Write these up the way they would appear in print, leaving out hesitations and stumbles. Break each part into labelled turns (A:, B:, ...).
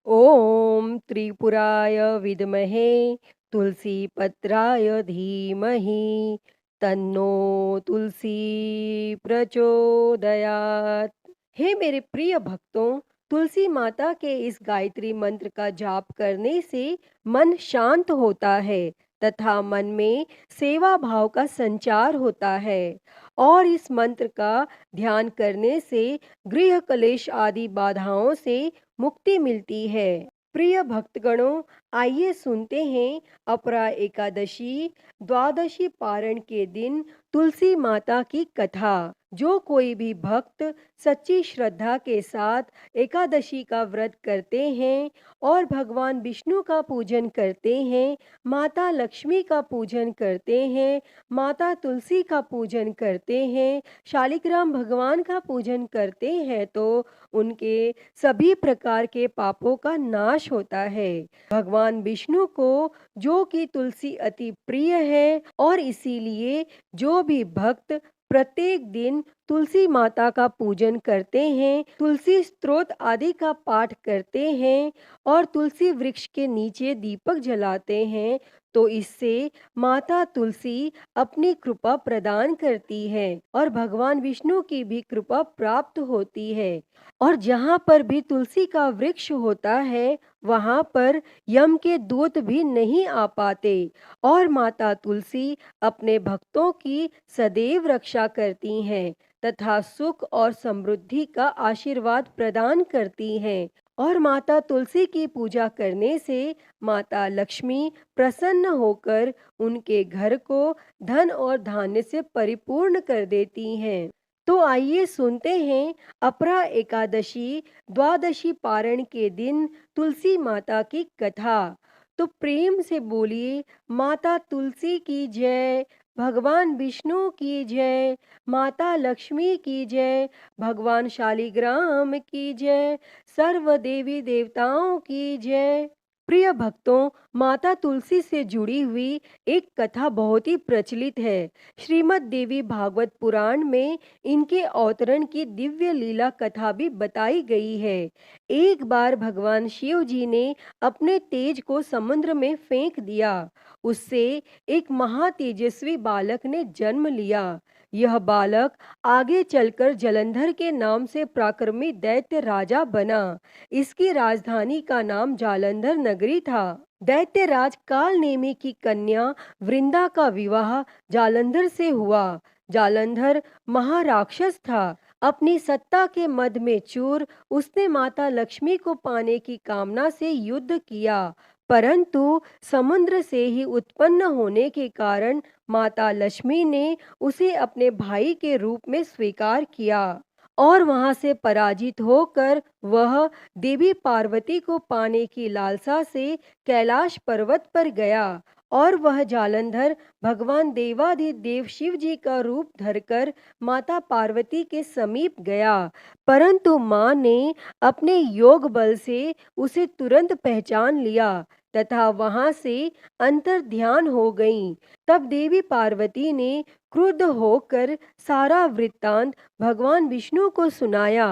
A: ॐ त्रिपुराय विद्महे तुलसीपत्राय धीमहि तन्नो तुलसी प्रचोदयात्। हे मेरे प्रिय भक्तों, तुलसी माता के इस गायत्री मंत्र का जाप करने से मन शांत होता है तथा मन में सेवा भाव का संचार होता है। और इस मंत्र का ध्यान करने से गृह कलेश आदि बाधाओं से मुक्ति मिलती है। प्रिय भक्तगणों, आइए सुनते हैं अपरा एकादशी द्वादशी पारण के दिन तुलसी माता की कथा। जो कोई भी भक्त सच्ची श्रद्धा के साथ एकादशी का व्रत करते हैं और भगवान विष्णु का पूजन करते हैं, माता लक्ष्मी का पूजन करते हैं, माता तुलसी का पूजन करते हैं, शालिग्राम भगवान का पूजन करते हैं, तो उनके सभी प्रकार के पापों का नाश होता है। भगवान विष्णु को जो कि तुलसी अति प्रिय है और इसीलिए जो भी भक्त प्रत्येक दिन तुलसी माता का पूजन करते हैं, तुलसी स्तोत्र आदि का पाठ करते हैं और तुलसी वृक्ष के नीचे दीपक जलाते हैं, तो इससे माता तुलसी अपनी कृपा प्रदान करती है और भगवान विष्णु की भी कृपा प्राप्त होती है। और जहाँ पर भी तुलसी का वृक्ष होता है, वहाँ पर यम के दूत भी नहीं आ पाते और माता तुलसी अपने भक्तों की सदैव रक्षा करती हैं तथा सुख और समृद्धि का आशीर्वाद प्रदान करती हैं। और माता तुलसी की पूजा करने से माता लक्ष्मी प्रसन्न होकर उनके घर को धन और धान्य से परिपूर्ण कर देती हैं। तो आइए सुनते हैं अपरा एकादशी द्वादशी पारण के दिन तुलसी माता की कथा। तो प्रेम से बोलिए, माता तुलसी की जय, भगवान विष्णु की जय, माता लक्ष्मी की जय, भगवान शालिग्राम की जय, सर्व देवी देवताओं की जय। प्रिय भक्तों, माता तुलसी से जुड़ी हुई एक कथा बहुत ही प्रचलित है। श्रीमद् देवी भागवत पुराण में इनके अवतरण की दिव्य लीला कथा भी बताई गई है। एक बार भगवान शिव जी ने अपने तेज को समुद्र में फेंक दिया। उससे एक महातेजस्वी बालक ने जन्म लिया। यह बालक आगे चलकर जलंधर के नाम से पराक्रमी दैत्य राजा बना। इसकी राजधानी का नाम जालंधर नगरी था। दैत्यराज कालनेमी की कन्या वृंदा का विवाह जालंधर से हुआ। जालंधर महाराक्षस था। अपनी सत्ता के मद में चूर उसने माता लक्ष्मी को पाने की कामना से युद्ध किया, परंतु समुद्र से ही उत्पन्न होने के कारण माता लक्ष्मी ने उसे अपने भाई के रूप में स्वीकार किया और वहां से पराजित होकर वह देवी पार्वती को पाने की लालसा से कैलाश पर्वत पर गया और वह जालंधर भगवान देवाधिदेव शिव जी का रूप धरकर माता पार्वती के समीप गया, परंतु मां ने अपने योग बल से उसे तुरंत पहचान लिया तथा वहां से अंतर ध्यान हो गईं। तब देवी पार्वती ने क्रुद्ध होकर सारा वृत्तांत भगवान विष्णु को सुनाया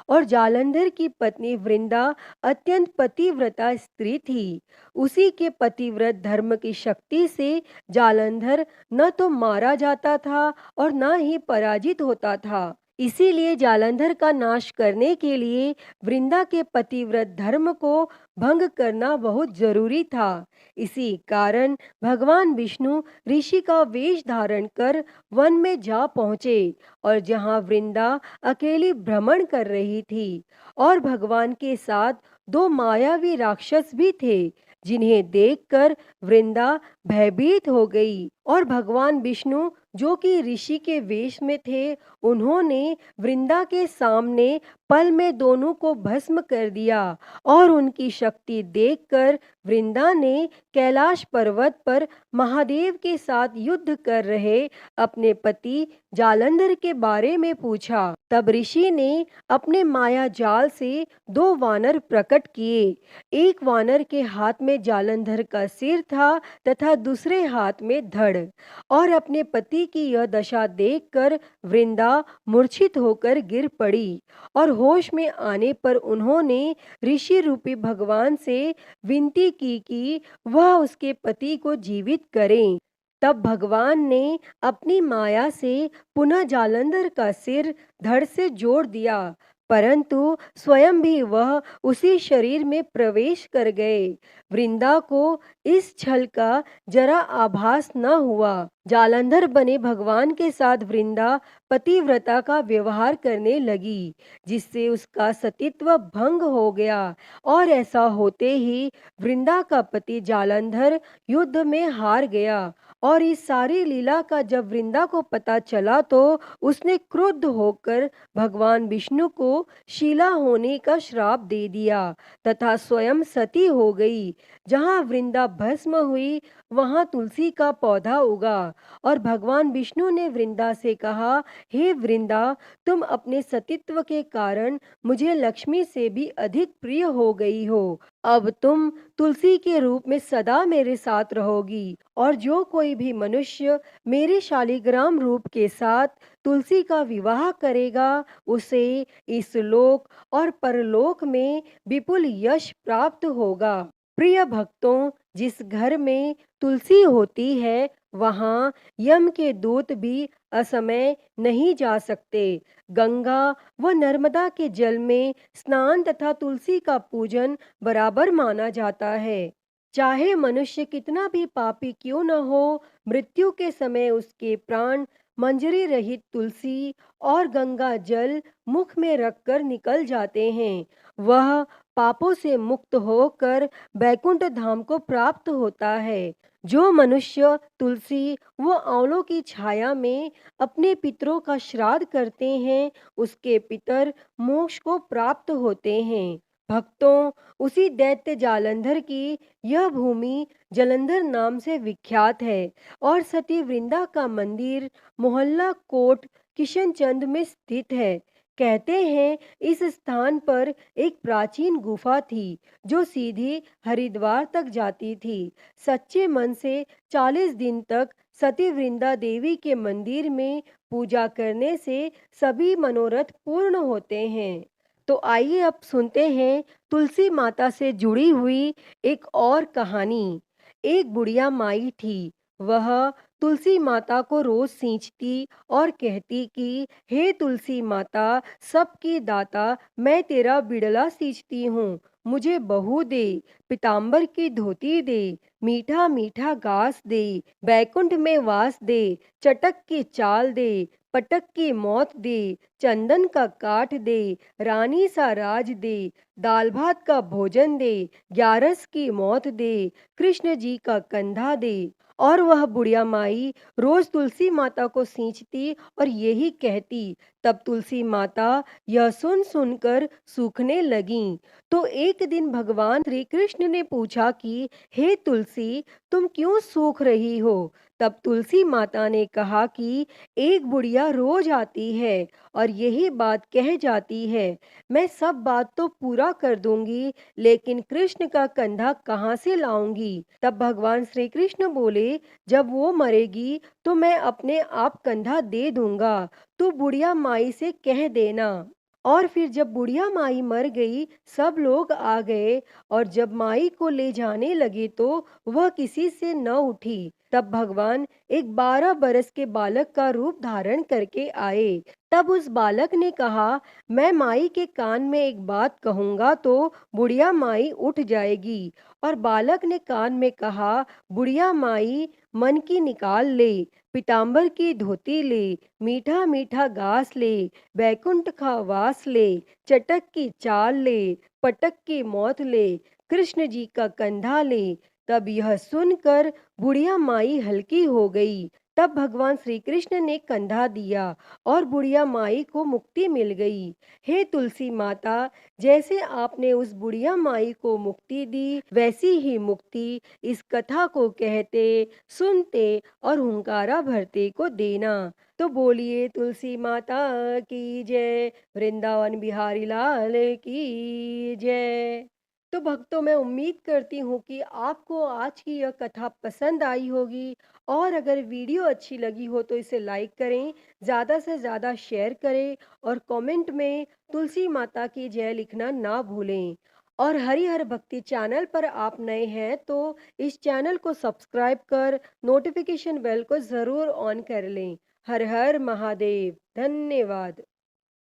A: और जालंधर की पत्नी वृंदा अत्यंत पतिव्रता स्त्री थी। उसी के पतिव्रत धर्म की शक्ति से जालंधर न तो मारा जाता था और न ही पराजित होता था। इसीलिए जालंधर का नाश करने के लिए वृंदा के पतिव्रत धर्म को भंग करना बहुत जरूरी था। इसी कारण भगवान विष्णु ऋषि का वेश धारण कर वन में जा पहुंचे और जहां वृंदा अकेली भ्रमण कर रही थी और भगवान के साथ दो मायावी राक्षस भी थे, जिन्हें देखकर वृंदा भयभीत हो गई और भगवान विष्णु जो कि ऋषि के वेश में थे, उन्होंने वृंदा के सामने पल में दोनों को भस्म कर दिया और उनकी शक्ति देखकर वृंदा ने कैलाश पर्वत पर महादेव के साथ युद्ध कर रहे अपने पति जालंधर के बारे में पूछा। तब ऋषि ने अपने माया जाल से दो वानर प्रकट किए। एक वानर के हाथ में जालंधर का सिर था तथा दूसरे हाथ में धड़। और अपने पति की यह दशा देखकर वृंदा मूर्छित होकर गिर पड़ी और होश में आने पर उन्होंने ऋषि रूपी भगवान से विनती की कि वह उसके पति को जीवित करें। तब भगवान ने अपनी माया से पुनः जालंधर का सिर धड़ से जोड़ दिया, परंतु स्वयं भी वह उसी शरीर में प्रवेश कर गए। वृंदा को इस छल का जरा आभास न हुआ। जालंधर बने भगवान के साथ वृंदा पतिव्रता का व्यवहार करने लगी, जिससे उसका सतीत्व भंग हो गया। और ऐसा होते ही वृंदा का पति जालंधर युद्ध में हार गया। और इस सारी लीला का जब वृंदा को पता चला तो उसने क्रुद्ध होकर भगवान विष्णु को शीला होने का श्राप दे दिया तथा स्वयं सती हो गई। जहाँ वृंदा भस्म हुई वहाँ तुलसी का पौधा उगा। और भगवान विष्णु ने वृंदा से कहा, हे वृंदा, तुम अपने सतीत्व के कारण मुझे लक्ष्मी से भी अधिक प्रिय हो गई हो। अब तुम तुलसी के रूप में सदा मेरे साथ रहोगी। और जो कोई भी मनुष्य मेरे शालिग्राम रूप के साथ तुलसी का विवाह करेगा उसे इस लोक और परलोक में विपुल यश प्राप्त होगा। प्रिय भक्तों, जिस घर में तुलसी होती है वहाँ यम के दूत भी असमय नहीं जा सकते। गंगा व नर्मदा के जल में स्नान तथा तुलसी का पूजन बराबर माना जाता है। चाहे मनुष्य कितना भी पापी क्यों न हो, मृत्यु के समय उसके प्राण मंजरी रहित तुलसी और गंगा जल मुख में रखकर निकल जाते हैं। वह पापों से मुक्त होकर बैकुंठ धाम को प्राप्त होता है। जो मनुष्य तुलसी व आंवलों की छाया में अपने पितरों का श्राद्ध करते हैं उसके पितर मोक्ष को प्राप्त होते हैं। भक्तों, उसी दैत्य जालंधर की यह भूमि जलंधर नाम से विख्यात है। और सती वृंदा का मंदिर मोहल्ला कोट किशनचंद में स्थित है। कहते हैं इस स्थान पर एक प्राचीन गुफा थी जो सीधी हरिद्वार तक जाती थी। सच्चे मन से 40 दिन तक सती वृंदा देवी के मंदिर में पूजा करने से सभी मनोरथ पूर्ण होते हैं। तो आइए अब सुनते हैं तुलसी माता से जुड़ी हुई एक और कहानी। एक बुढ़िया माई थी। वह तुलसी माता को रोज सींचती और कहती कि हे तुलसी माता, सबकी दाता, मैं तेरा बिड़ला सींचती हूँ, मुझे बहू दे, पीताम्बर की धोती दे, मीठा मीठा घास दे, बैकुंठ में वास दे, चटक की चाल दे, पटक की मौत दे, चंदन का काठ दे, रानी सा राज दे, दाल भात का भोजन दे, ग्यारस की मौत दे, कृष्ण जी का कंधा दे। और वह बुढ़िया माई रोज तुलसी माता को सींचती और यही कहती। तब तुलसी माता यह सुन सुनकर सूखने लगीं। तो एक दिन भगवान श्री कृष्ण ने पूछा कि हे तुलसी, तुम क्यों सूख रही हो? तब तुलसी माता ने कहा कि एक बुढ़िया रोज आती है और यही बात कह जाती है, मैं सब बात तो पूरा कर दूंगी, लेकिन कृष्ण का कंधा कहाँ से लाऊंगी? तब भगवान श्री कृष्ण बोले, जब वो मरेगी तो मैं अपने आप कंधा दे दूंगा, तू बुढ़िया माई से कह देना। और फिर जब बुढ़िया माई मर गई सब लोग आ गए और जब माई को ले जाने लगे तो वह किसी से न उठी। तब भगवान एक 12 बरस के बालक का रूप धारण करके आए। तब उस बालक ने कहा, मैं माई के कान में एक बात कहूंगा तो बुढ़िया माई उठ जाएगी। और बालक ने कान में कहा, बुढ़िया माई मन की निकाल ले, पीताम्बर की धोती ले, मीठा मीठा घास ले, बैकुंठ का वास ले, चटक की चाल ले, पटक की मौत ले, कृष्ण जी का कंधा ले। तब यह सुनकर बुढ़िया माई हल्की हो गई। तब भगवान श्री कृष्ण ने कंधा दिया और बुढ़िया माई को मुक्ति मिल गई। हे तुलसी माता, जैसे आपने उस बुढ़िया माई को मुक्ति दी, वैसी ही मुक्ति इस कथा को कहते, सुनते और हुंकारा भरते को देना। तो बोलिए तुलसी माता की जय, वृंदावन बिहारी लाल की जय। तो भक्तों, मैं उम्मीद करती हूँ कि आपको आज की यह कथा पसंद आई होगी, और अगर वीडियो अच्छी लगी हो तो इसे लाइक करें, ज़्यादा से ज़्यादा शेयर करें और कमेंट में तुलसी माता की जय लिखना ना भूलें। और हरिहर भक्ति चैनल पर आप नए हैं तो इस चैनल को सब्सक्राइब कर नोटिफिकेशन बेल को ज़रूर ऑन कर लें। हर हर महादेव। धन्यवाद।